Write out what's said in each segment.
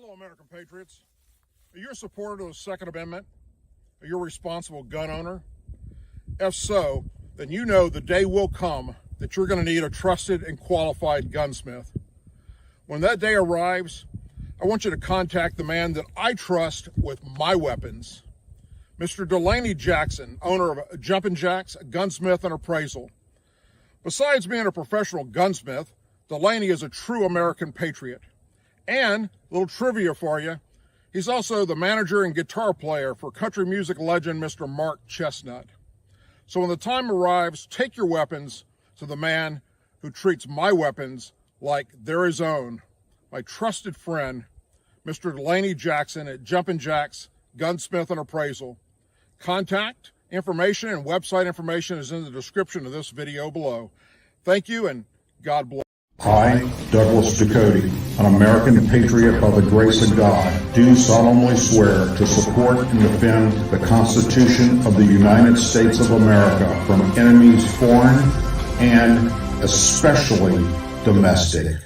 Hello, American patriots. Are you a supporter of the Second Amendment? Are you a responsible gun owner? If so, then you know the day will come that you're going to need a trusted and qualified gunsmith. When that day arrives, I want you to contact the man that I trust with my weapons, Mr. Delaney Jackson, owner of Jumpin, Gunsmith, and Appraisal. Besides being a professional gunsmith, Delaney is a true American patriot. And, a little trivia for you, he's also the manager and guitar player for country music legend Mr. Mark Chestnut. So when the time arrives, take your weapons to the man who treats my weapons like they're his own, my trusted friend, Mr. Delaney Jackson at Jumpin, Gunsmith, and Appraisal. Contact information and website information is in the description of this video below. Thank you and God bless. I, Douglas Ducote, an American patriot by the grace of God, do solemnly swear to support and defend the Constitution of the United States of America from enemies foreign and especially domestic.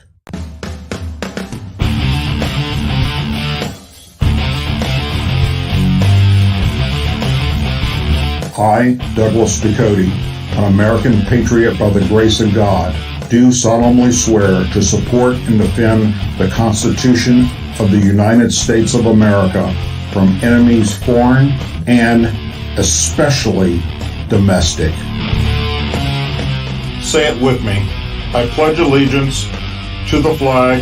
I, Douglas Ducote, an American patriot by the grace of God, do solemnly swear to support and defend the Constitution of the United States of America from enemies foreign and especially domestic. Say it with me. I pledge allegiance to the flag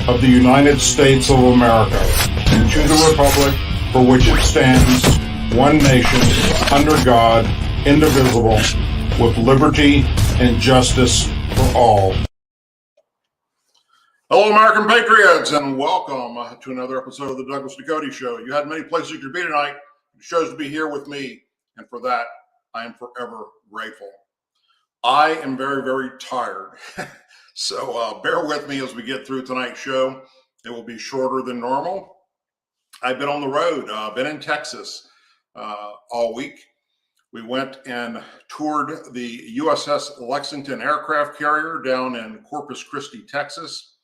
of the United States of America and to the republic for which it stands, one nation, under God, indivisible, with liberty and justice for all. Hello, American patriots, and welcome to another episode of the Douglas Ducote Show. You had many places you could be tonight. You chose to be here with me, and for that, I am forever grateful. I am very, very tired, so bear with me as we get through tonight's show. It will be shorter than normal. I've been on the road, been in Texas all week. We went and toured the USS Lexington aircraft carrier down in Corpus Christi, Texas.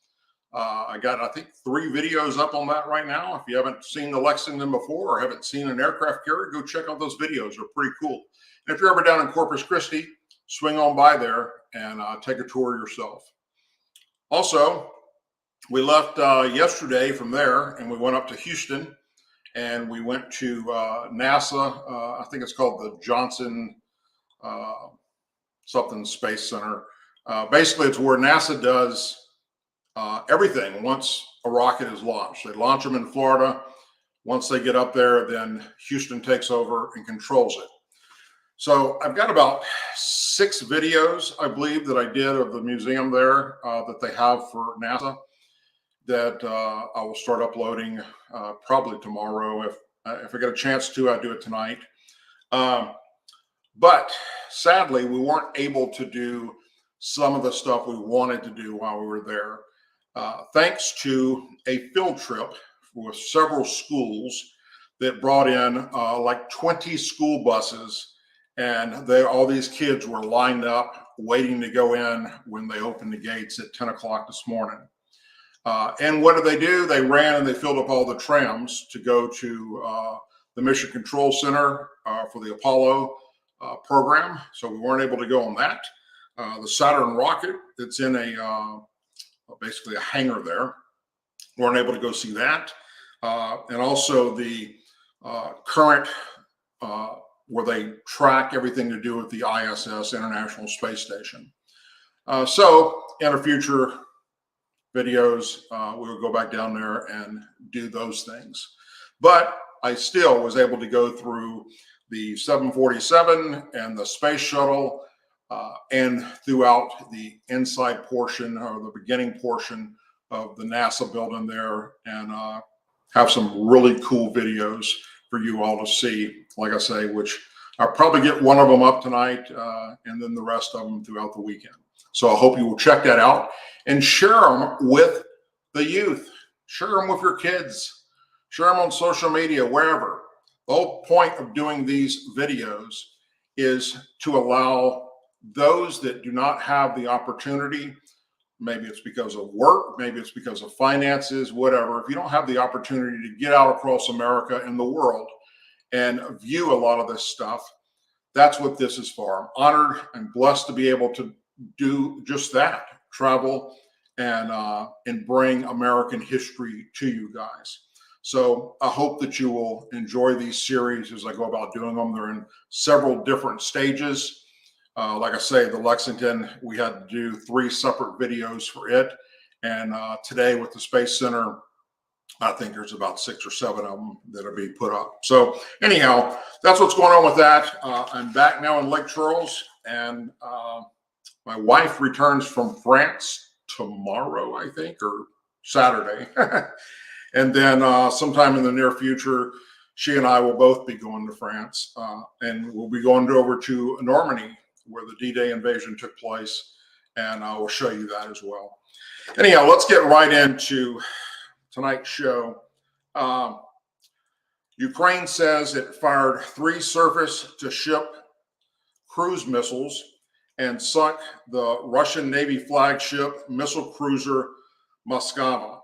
I got, I think, 3 videos up on that right now. If you haven't seen the Lexington before or haven't seen an aircraft carrier, go check out those videos. They're pretty cool. And if you're ever down in Corpus Christi, swing on by there and take a tour yourself. Also, we left yesterday from there and we went up to Houston. And we went to NASA, I think it's called the Johnson something Space Center. Basically, it's where NASA does everything once a rocket is launched. They launch them in Florida. Once they get up there, then Houston takes over and controls it. So I've got about 6 videos, I believe, that I did of the museum there that they have for NASA, that I will start uploading probably tomorrow. If I get a chance to, I'll do it tonight. But sadly, we weren't able to do some of the stuff we wanted to do while we were there. Thanks to a field trip with several schools that brought in like 20 school buses, and all these kids were lined up waiting to go in when they opened the gates at 10 o'clock this morning. And what did they do? They ran and they filled up all the trams to go to the Mission Control Center for the Apollo program. So we weren't able to go on that. The Saturn rocket that's in basically a hangar there, we weren't able to go see that. And also the current where they track everything to do with the ISS, International Space Station. So in a future videos, we will go back down there and do those things. But I still was able to go through the 747 and the space shuttle and throughout the inside portion or the beginning portion of the NASA building there, and have some really cool videos for you all to see, like I say, which I'll probably get one of them up tonight and then the rest of them throughout the weekend. So I hope you will check that out and share them with the youth. Share them with your kids. Share them on social media, wherever. The whole point of doing these videos is to allow those that do not have the opportunity Maybe it's because of work, maybe it's because of finances, whatever. If you don't have the opportunity to get out across America and the world and view a lot of this stuff, that's what this is for. I'm honored and blessed to be able to do just that, travel and bring American history to you guys. So I hope that you will enjoy these series as I go about doing them. They're in several different stages. Like I say, the Lexington, we had to do 3 separate videos for it. And today with the Space Center, I think there's about 6 or 7 of them that'll be put up. So anyhow, that's what's going on with that. I'm back now in Lake Charles, and my wife returns from France tomorrow, I think, or Saturday. And then sometime in the near future, she and I will both be going to France, and we'll be going over to Normandy, where the D-Day invasion took place, and I will show you that as well. Anyhow, let's get right into tonight's show. Ukraine says it fired 3 surface-to-ship cruise missiles and sunk the Russian Navy flagship missile cruiser Moskva.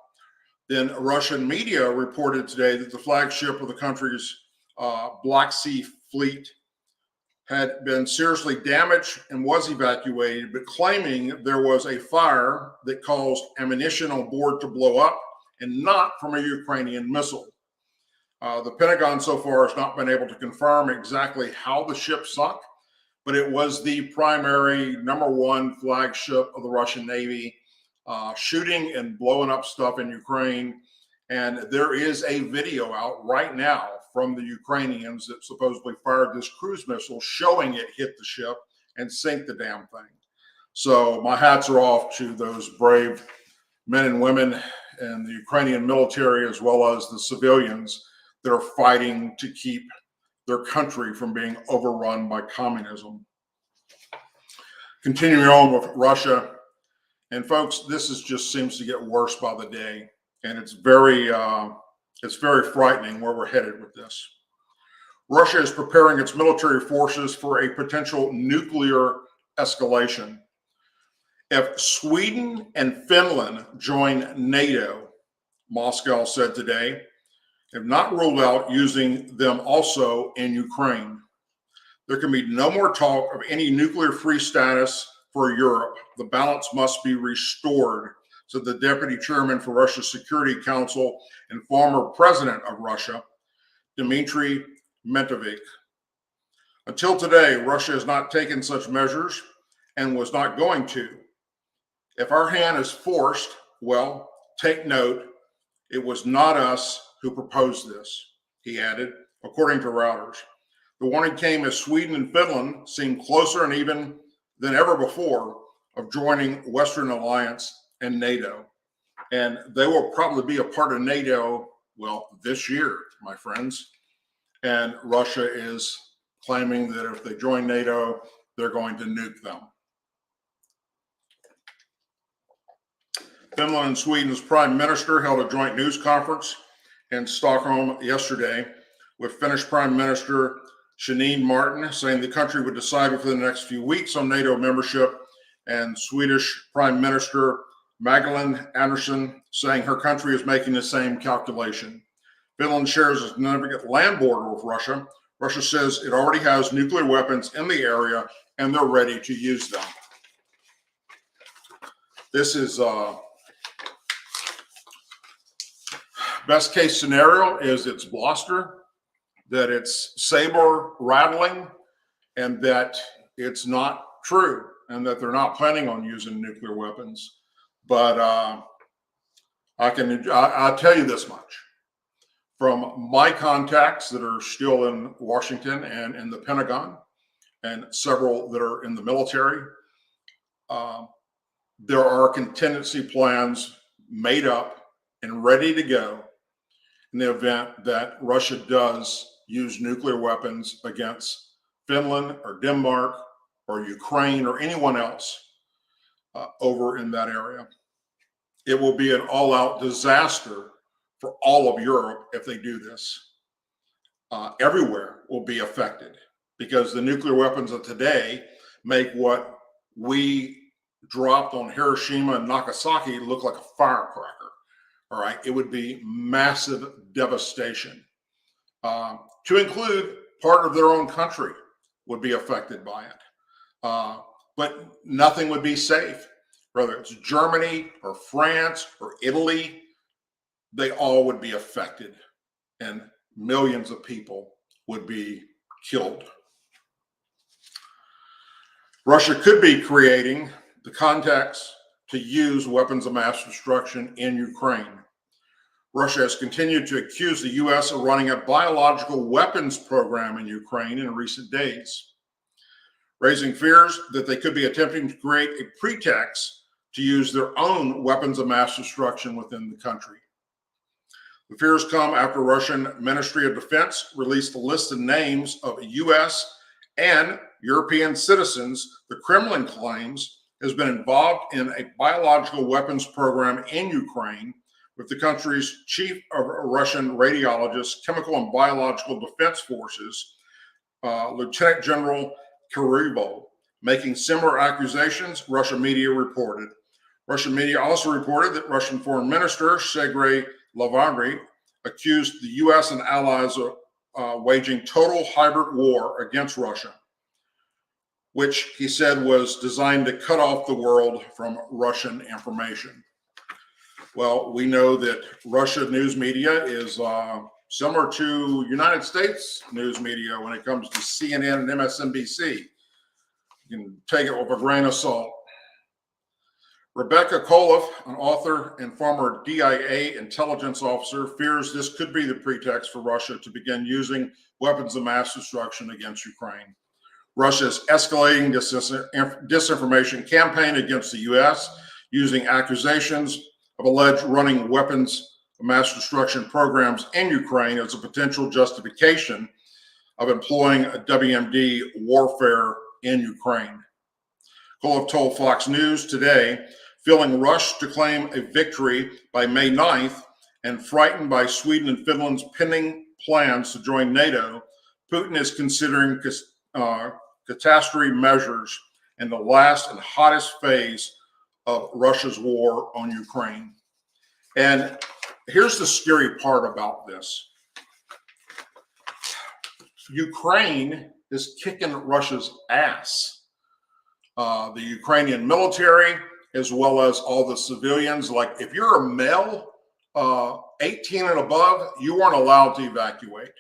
Then Russian media reported today that the flagship of the country's Black Sea Fleet had been seriously damaged and was evacuated, but claiming there was a fire that caused ammunition on board to blow up and not from a Ukrainian missile. The Pentagon so far has not been able to confirm exactly how the ship sunk, but it was the primary #1 flagship of the Russian Navy, shooting and blowing up stuff in Ukraine. And there is a video out right now from the Ukrainians that supposedly fired this cruise missile, showing it hit the ship and sink the damn thing. So my hats are off to those brave men and women in the Ukrainian military, as well as the civilians that are fighting to keep their country from being overrun by communism. Continuing on with Russia, and folks, this is just seems to get worse by the day, and it's very frightening where we're headed with this. Russia is preparing its military forces for a potential nuclear escalation. If Sweden and Finland join NATO, Moscow said today, have not ruled out using them also in Ukraine. There can be no more talk of any nuclear-free status for Europe. The balance must be restored, said the deputy chairman for Russia's Security Council and former president of Russia, Dmitry Medvedev. Until today, Russia has not taken such measures and was not going to. If our hand is forced, well, take note, it was not us who proposed this, he added, according to Reuters. The warning came as Sweden and Finland seemed closer and even than ever before of joining Western Alliance and NATO. And they will probably be a part of NATO, well, this year, my friends. And Russia is claiming that if they join NATO, they're going to nuke them. Finland and Sweden's prime minister held a joint news conference in Stockholm yesterday with Finnish Prime Minister Janine Martin saying the country would decide within the next few weeks on NATO membership, and Swedish Prime Minister Magdalena Andersson saying her country is making the same calculation. Finland shares a significant land border with Russia. Russia says it already has nuclear weapons in the area and they're ready to use them. This is best case scenario is it's bluster, that it's saber rattling, and that it's not true, and that they're not planning on using nuclear weapons. But I'll tell you this much. From my contacts that are still in Washington and in the Pentagon, and several that are in the military, there are contingency plans made up and ready to go in the event that Russia does use nuclear weapons against Finland or Denmark or Ukraine or anyone else over in that area. It will be an all-out disaster for all of Europe if they do this. Everywhere will be affected because the nuclear weapons of today make what we dropped on Hiroshima and Nagasaki look like a firecracker. All right, it would be massive devastation. To include part of their own country would be affected by it. But nothing would be safe. Whether it's Germany or France or Italy, they all would be affected and millions of people would be killed. Russia could be creating the context to use weapons of mass destruction in Ukraine. Russia has continued to accuse the U.S. of running a biological weapons program in Ukraine in recent days, raising fears that they could be attempting to create a pretext to use their own weapons of mass destruction within the country. The fears come after Russian Ministry of Defense released a list of names of U.S. and European citizens the Kremlin claims has been involved in a biological weapons program in Ukraine, with the country's chief of Russian radiologists, chemical and biological defense forces, Lieutenant General Kirivo, making similar accusations, Russian media reported. Russian media also reported that Russian Foreign Minister Sergei Lavrov accused the U.S. and allies of waging total hybrid war against Russia, which he said was designed to cut off the world from Russian information. Well, we know that Russia news media is similar to United States news media when it comes to CNN and MSNBC. You can take it with a grain of salt. Rebecca Koloff, an author and former DIA intelligence officer, fears this could be the pretext for Russia to begin using weapons of mass destruction against Ukraine. Russia is escalating this disinformation campaign against the U.S., using accusations of alleged running weapons of mass destruction programs in Ukraine as a potential justification of employing a WMD warfare in Ukraine. Koloff told Fox News today, feeling rushed to claim a victory by May 9th and frightened by Sweden and Finland's pending plans to join NATO, Putin is considering catastrophe measures in the last and hottest phase of Russia's war on Ukraine. And here's the scary part about this. Ukraine is kicking Russia's ass. The Ukrainian military, as well as all the civilians, like if you're a male, 18 and above, you weren't allowed to evacuate.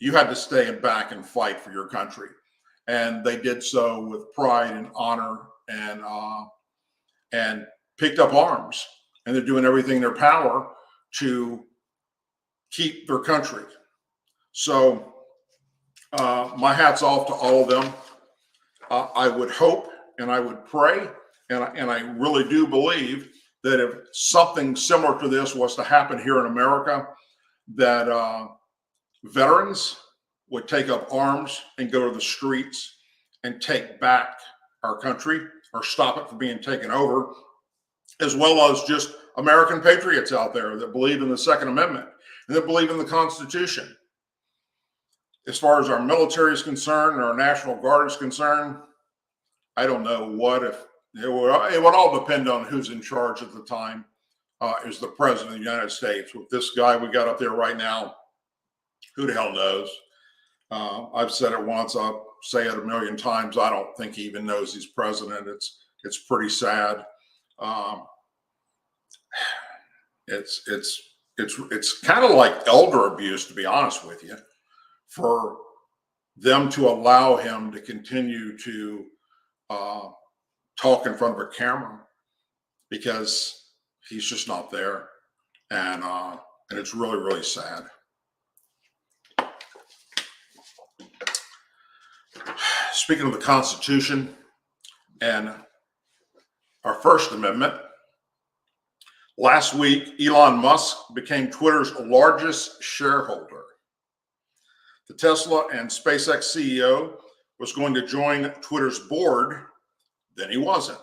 You had to stay back and fight for your country. And they did so with pride and honor and picked up arms. And they're doing everything in their power to keep their country. So my hat's off to all of them. I would hope and I would pray, and I really do believe that if something similar to this was to happen here in America, that veterans would take up arms and go to the streets and take back our country or stop it from being taken over, as well as just American patriots out there that believe in the Second Amendment and that believe in the Constitution. As far as our military is concerned and our National Guard is concerned, I don't know what if it would all depend on who's in charge at the time. Is the president of the United States. With this guy we got up there right now, who the hell knows? I've said it once, I'll say it a million times. I don't think he even knows he's president. It's pretty sad. It's kind of like elder abuse, to be honest with you, for them to allow him to continue to talk in front of a camera, because he's just not there, and it's really, really sad. Speaking of the Constitution and our First Amendment, last week Elon Musk became Twitter's largest shareholder. The Tesla and SpaceX CEO was going to join Twitter's board, then he wasn't.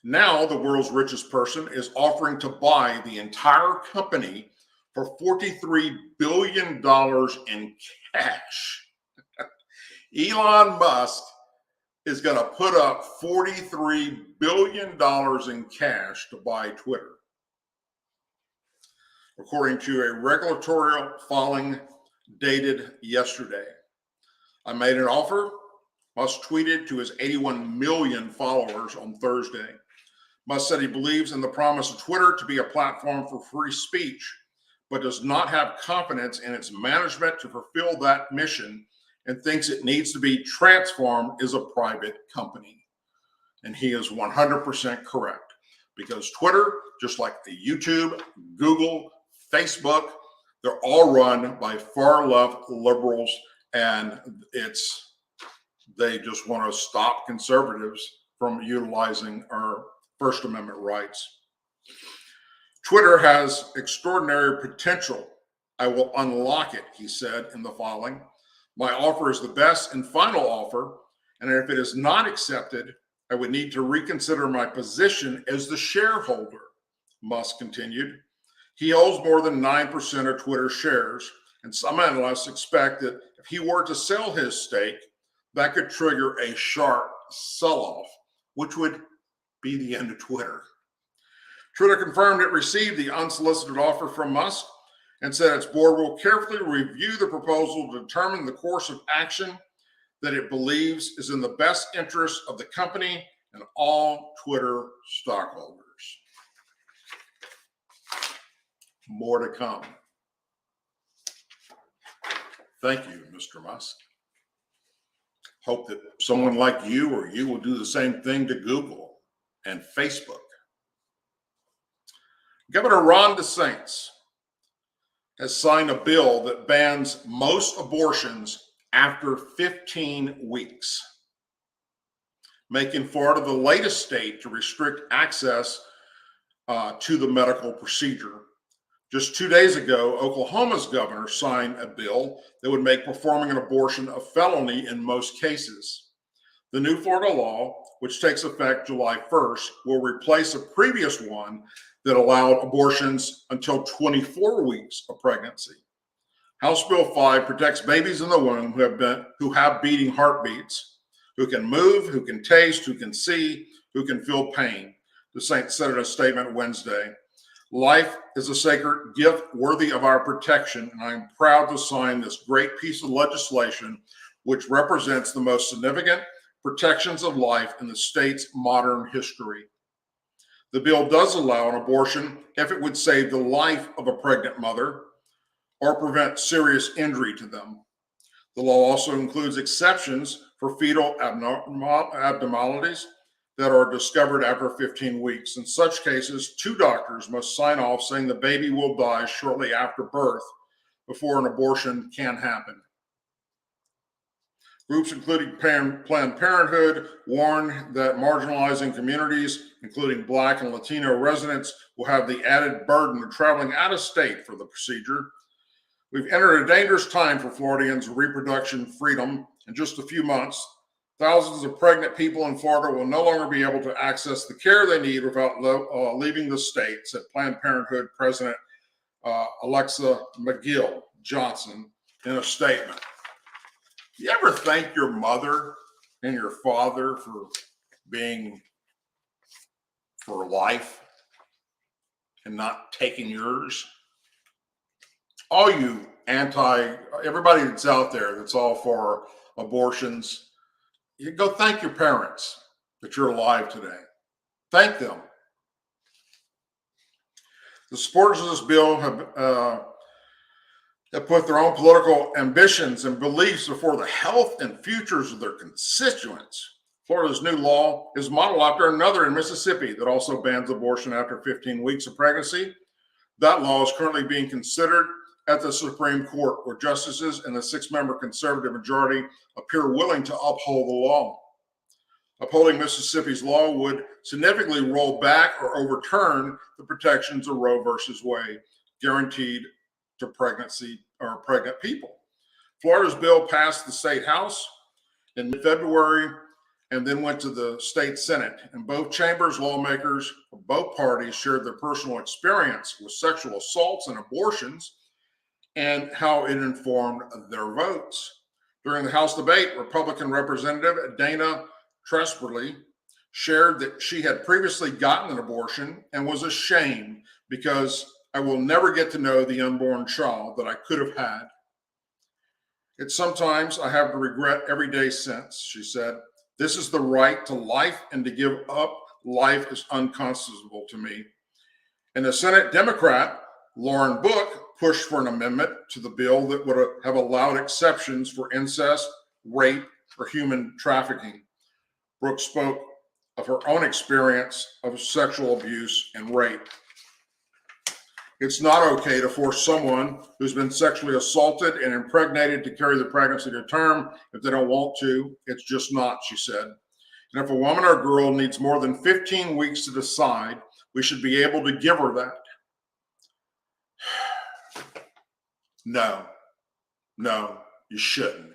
Now the world's richest person is offering to buy the entire company for $43 billion in cash. Elon Musk is going to put up $43 billion in cash to buy Twitter, according to a regulatory filing dated yesterday. I made an offer. Musk tweeted to his 81 million followers on Thursday. Musk said he believes in the promise of Twitter to be a platform for free speech, but does not have confidence in its management to fulfill that mission and thinks it needs to be transformed as a private company. And he is 100% correct, because Twitter, just like the YouTube, Google, Facebook, they're all run by far left liberals, and they just want to stop conservatives from utilizing our First Amendment rights. Twitter has extraordinary potential. I will unlock it, he said in the filing. My offer is the best and final offer, and if it is not accepted, I would need to reconsider my position as the shareholder, Musk continued. He holds more than 9% of Twitter shares, and some analysts expect that if he were to sell his stake, that could trigger a sharp sell-off, which would be the end of Twitter. Twitter confirmed it received the unsolicited offer from Musk and said its board will carefully review the proposal to determine the course of action that it believes is in the best interest of the company and all Twitter stockholders. More to come. Thank you, Mr. Musk. Hope that someone like you or you will do the same thing to Google and Facebook. Governor Ron DeSantis has signed a bill that bans most abortions after 15 weeks, making Florida the latest state to restrict access to the medical procedure. Just 2 days ago, Oklahoma's governor signed a bill that would make performing an abortion a felony in most cases. The new Florida law, which takes effect July 1st, will replace a previous one that allowed abortions until 24 weeks of pregnancy. House Bill 5 protects babies in the womb who have beating heartbeats, who can move, who can taste, who can see, who can feel pain, DeSantis said in a statement Wednesday. Life is a sacred gift worthy of our protection, and I am proud to sign this great piece of legislation, which represents the most significant protections of life in the state's modern history. The bill does allow an abortion if it would save the life of a pregnant mother or prevent serious injury to them. The law also includes exceptions for fetal abnormalities that are discovered after 15 weeks. In such cases, 2 doctors must sign off saying the baby will die shortly after birth before an abortion can happen. Groups including Planned Parenthood warn that marginalizing communities, including Black and Latino residents, will have the added burden of traveling out of state for the procedure. We've entered a dangerous time for Floridians' reproduction freedom. In just a few months, thousands of pregnant people in Florida will no longer be able to access the care they need without leaving the state, said Planned Parenthood President Alexa McGill Johnson in a statement. You ever thank your mother and your father for being for life and not taking yours? All you everybody that's out there that's all for abortions, you go thank your parents that you're alive today. Thank them. The supporters of this bill have put their own political ambitions and beliefs before the health and futures of their constituents. Florida's new law is modeled after another in Mississippi that also bans abortion after 15 weeks of pregnancy. That law is currently being considered at the Supreme Court, where justices in the 6-member conservative majority appear willing to uphold the law. Upholding Mississippi's law would significantly roll back or overturn the protections of Roe versus Wade, guaranteed to pregnant people. Florida's bill passed the state house in February and then went to the state Senate. In both chambers, lawmakers of both parties shared their personal experience with sexual assaults and abortions and how it informed their votes. During the House debate, Republican Representative Dana trustworthy, shared that she had previously gotten an abortion and was ashamed because I will never get to know the unborn child that I could have had. It's sometimes I have to regret every day since, she said. This is the right to life, and to give up life is unconstitutional to me. And the Senate Democrat, Lauren Book, pushed for an amendment to the bill that would have allowed exceptions for incest, rape, or human trafficking. Brooke spoke of her own experience of sexual abuse and rape. It's not okay to force someone who's been sexually assaulted and impregnated to carry the pregnancy to term if they don't want to. It's just not, she said. And if a woman or girl needs more than 15 weeks to decide, we should be able to give her that. No, you shouldn't.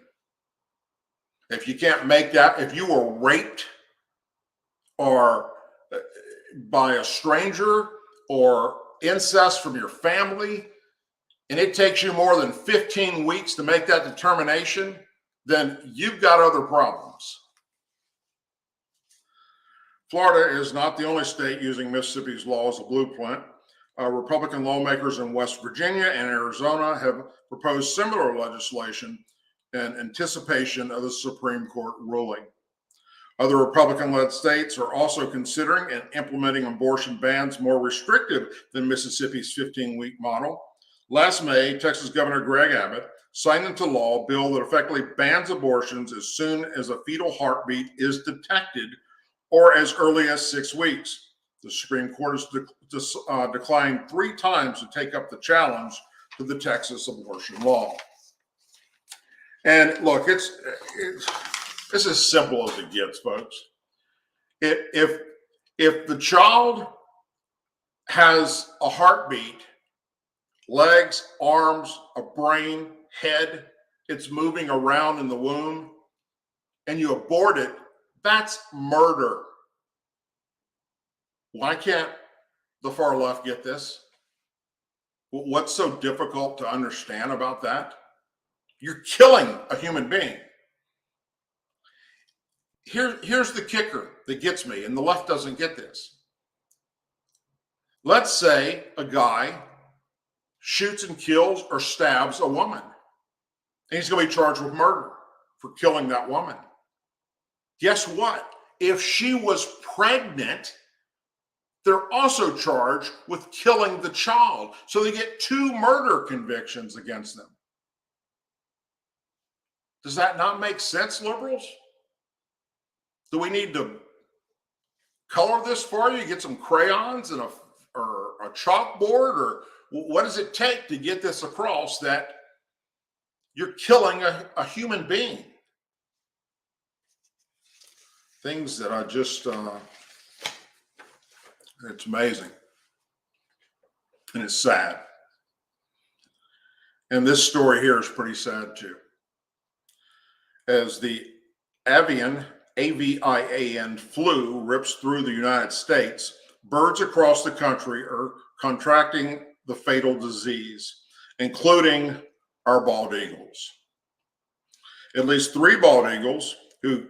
If you can't make that, if you were raped or by a stranger or incest from your family, and it takes you more than 15 weeks to make that determination, then you've got other problems. Florida is not the only state using Mississippi's law as a blueprint. Republican lawmakers in West Virginia and Arizona have proposed similar legislation in anticipation of the Supreme Court ruling. Other Republican-led states are also considering and implementing abortion bans more restrictive than Mississippi's 15-week model. Last May, Texas Governor Greg Abbott signed into law a bill that effectively bans abortions as soon as a fetal heartbeat is detected or as early as 6 weeks. The Supreme Court has declined 3 times to take up the challenge to the Texas abortion law. And look, it's as simple as it gets, folks. If the child has a heartbeat, legs, arms, a brain, head, it's moving around in the womb, and you abort it, that's murder. Why can't the far left get this? What's so difficult to understand about that? You're killing a human being. Here's the kicker that gets me, and the left doesn't get this. Let's say a guy shoots and kills or stabs a woman, and he's going to be charged with murder for killing that woman. Guess what? If she was pregnant, they're also charged with killing the child. So they get 2 murder convictions against them. Does that not make sense, liberals? Do we need to color this for you? Get some crayons and a chalkboard, or what does it take to get this across that you're killing a human being? Things that I just, it's amazing. And it's sad. And this story here is pretty sad too. As the avian flu rips through the United States, birds across the country are contracting the fatal disease, including our bald eagles. At least 3 bald eagles who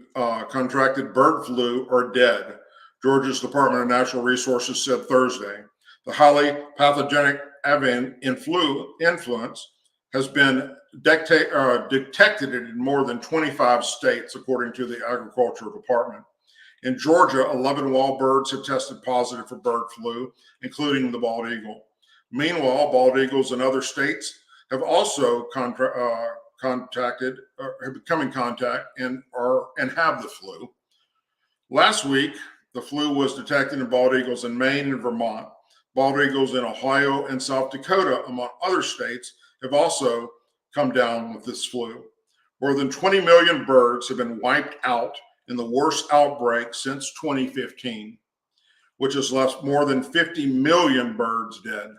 contracted bird flu are dead, Georgia's Department of Natural Resources said Thursday. The highly pathogenic avian influence has been detected in more than 25 states, according to the Agriculture Department. In Georgia, 11 wild birds have tested positive for bird flu, including the bald eagle. Meanwhile, bald eagles in other states have also have come in contact and have the flu. Last week, the flu was detected in bald eagles in Maine and Vermont. Bald eagles in Ohio and South Dakota, among other states, have also come down with this flu. More than 20 million birds have been wiped out in the worst outbreak since 2015, which has left more than 50 million birds dead.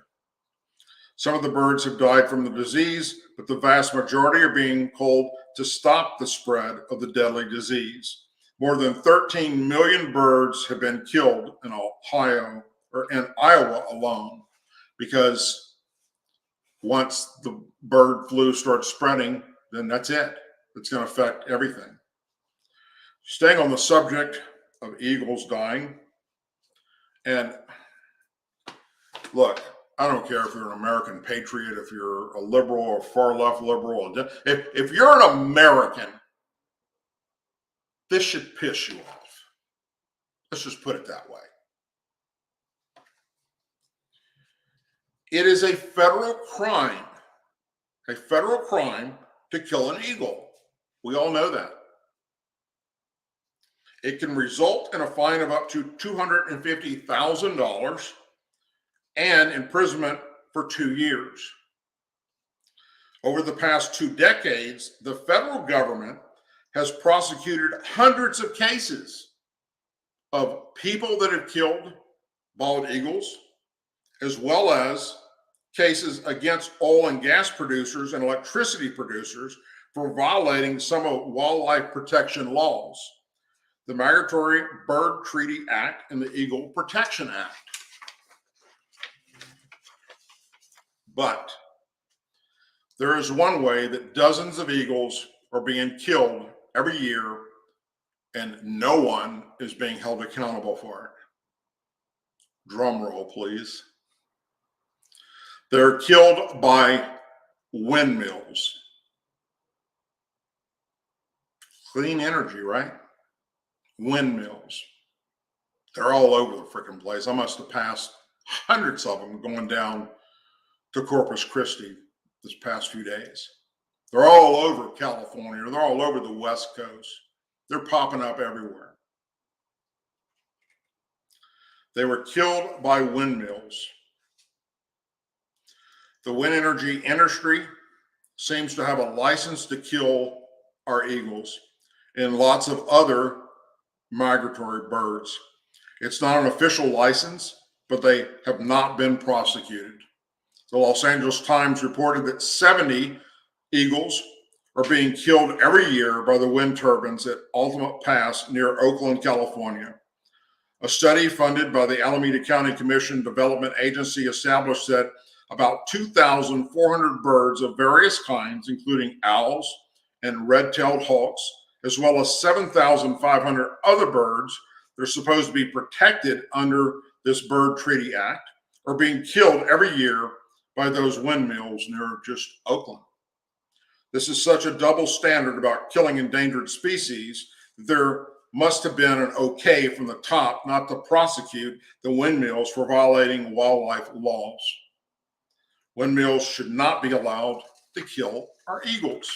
Some of the birds have died from the disease, but the vast majority are being culled to stop the spread of the deadly disease. More than 13 million birds have been killed in Ohio or in Iowa alone, because once the bird flu starts spreading, then that's it. It's going to affect everything. Staying on the subject of eagles dying, and look, I don't care if you're an American patriot, if you're a liberal or far left liberal, if you're an American, this should piss you off. Let's just put it that way. It is a federal crime to kill an eagle. We all know that. It can result in a fine of up to $250,000 and imprisonment for 2 years. Over the past 2 decades, the federal government has prosecuted hundreds of cases of people that have killed bald eagles, as well as cases against oil and gas producers and electricity producers for violating some of wildlife protection laws, the Migratory Bird Treaty Act and the Eagle Protection Act. But there is one way that dozens of eagles are being killed every year and no one is being held accountable for it. Drum roll, please. They're killed by windmills. Clean energy, right? Windmills. They're all over the freaking place. I must have passed hundreds of them going down to Corpus Christi this past few days. They're all over California. They're all over the West Coast. They're popping up everywhere. They were killed by windmills. The wind energy industry seems to have a license to kill our eagles and lots of other migratory birds. It's not an official license, but they have not been prosecuted. The Los Angeles Times reported that 70 eagles are being killed every year by the wind turbines at Ultimate Pass near Oakland, California. A study funded by the Alameda County Commission Development Agency established that about 2,400 birds of various kinds, including owls and red-tailed hawks, as well as 7,500 other birds that are supposed to be protected under this Bird Treaty Act, are being killed every year by those windmills near just Oakland. This is such a double standard about killing endangered species. There must have been an okay from the top not to prosecute the windmills for violating wildlife laws. Windmills should not be allowed to kill our eagles,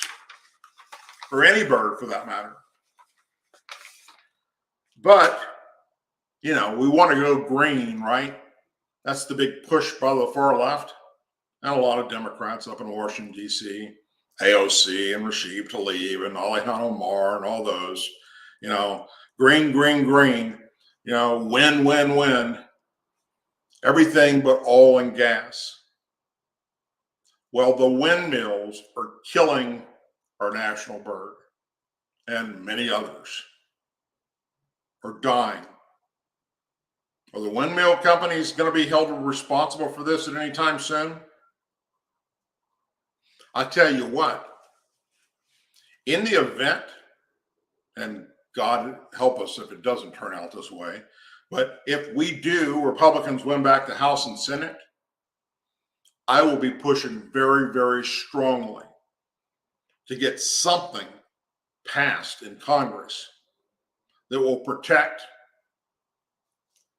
or any bird for that matter. But, you know, we want to go green, right? That's the big push by the far left. And a lot of Democrats up in Washington, D.C., AOC and Rashid Tlaib and Ilhan Omar and all those, you know, green, green, green, you know, win, win, win, everything but oil and gas. Well, the windmills are killing our national bird, and many others are dying. Are the windmill companies going to be held responsible for this at any time soon? I tell you what, in the event, and God help us if it doesn't turn out this way, but if we do, Republicans win back the House and Senate, I will be pushing very, very strongly to get something passed in Congress that will protect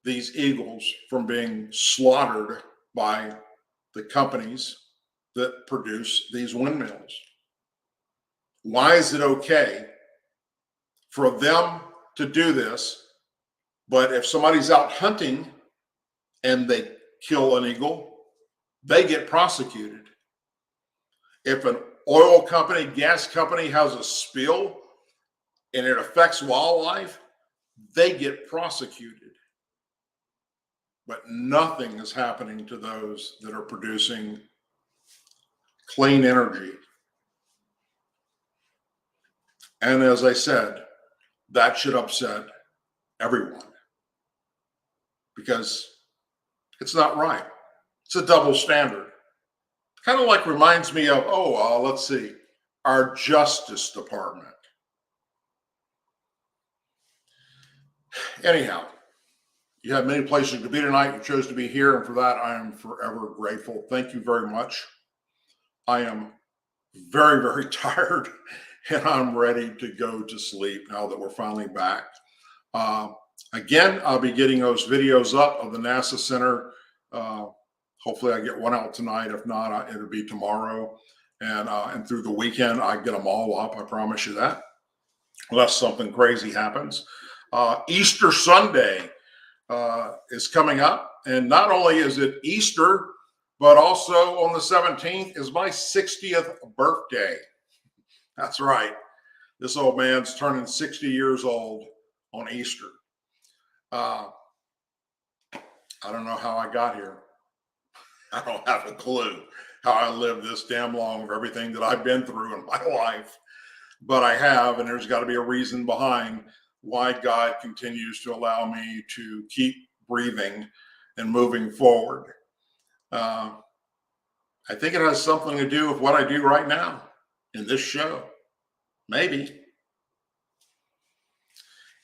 these eagles from being slaughtered by the companies that produce these windmills. Why is it okay for them to do this, but if somebody's out hunting and they kill an eagle, they get prosecuted? If an oil company, gas company has a spill and it affects wildlife, they get prosecuted. But nothing is happening to those that are producing clean energy. And as I said, that should upset everyone because it's not right. It's a double standard. Kind of like reminds me of, let's see, our Justice Department. Anyhow, you have many places to be tonight. You chose to be here, and for that, I am forever grateful. Thank you very much. I am very, very tired, and I'm ready to go to sleep now that we're finally back. Again, I'll be getting those videos up of the NASA Center. Hopefully I get one out tonight. If not, it'll be tomorrow. And through the weekend, I get them all up. I promise you that, unless something crazy happens. Easter Sunday is coming up. And not only is it Easter, but also on the 17th is my 60th birthday. That's right. This old man's turning 60 years old on Easter. I don't know how I got here. I don't have a clue how I lived this damn long of everything that I've been through in my life. But I have, and there's got to be a reason behind why God continues to allow me to keep breathing and moving forward. I think it has something to do with what I do right now in this show. Maybe.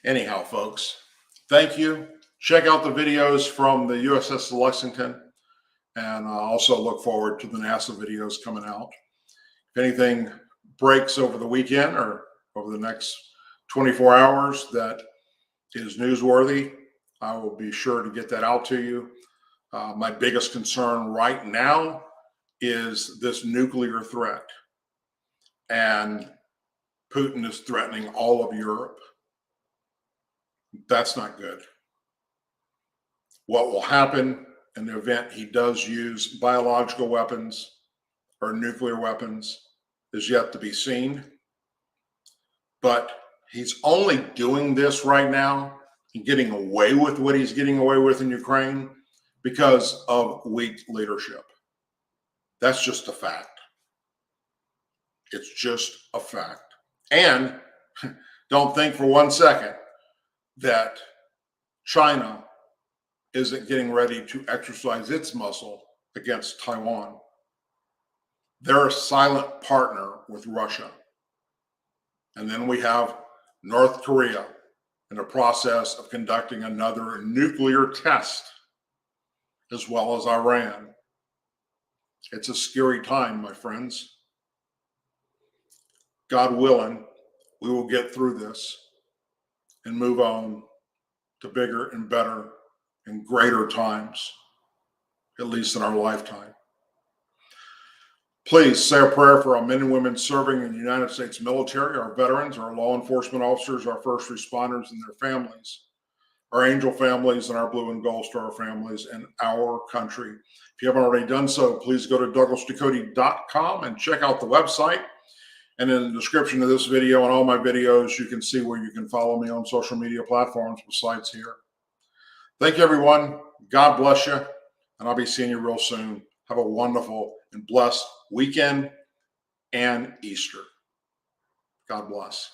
Anyhow, folks, thank you. Check out the videos from the USS Lexington, and I also look forward to the NASA videos coming out. If anything breaks over the weekend or over the next 24 hours that is newsworthy, I will be sure to get that out to you. My biggest concern right now is this nuclear threat. And Putin is threatening all of Europe. That's not good. What will happen in the event he does use biological weapons or nuclear weapons is yet to be seen. But he's only doing this right now and getting away with what he's getting away with in Ukraine because of weak leadership. That's just a fact. It's just a fact. And don't think for 1 second that China isn't getting ready to exercise its muscle against Taiwan. They're a silent partner with Russia. And then we have North Korea in the process of conducting another nuclear test, as well as Iran. It's a scary time, my friends. God willing, we will get through this and move on to bigger and better and greater times, at least in our lifetime. Please say a prayer for our men and women serving in the United States military, our veterans, our law enforcement officers, our first responders and their families, our angel families, and our blue and gold star families in our country. If you haven't already done so, please go to DouglasDucote.com and check out the website. And in the description of this video and all my videos, you can see where you can follow me on social media platforms besides here. Thank you, everyone. God bless you. And I'll be seeing you real soon. Have a wonderful and blessed weekend and Easter. God bless.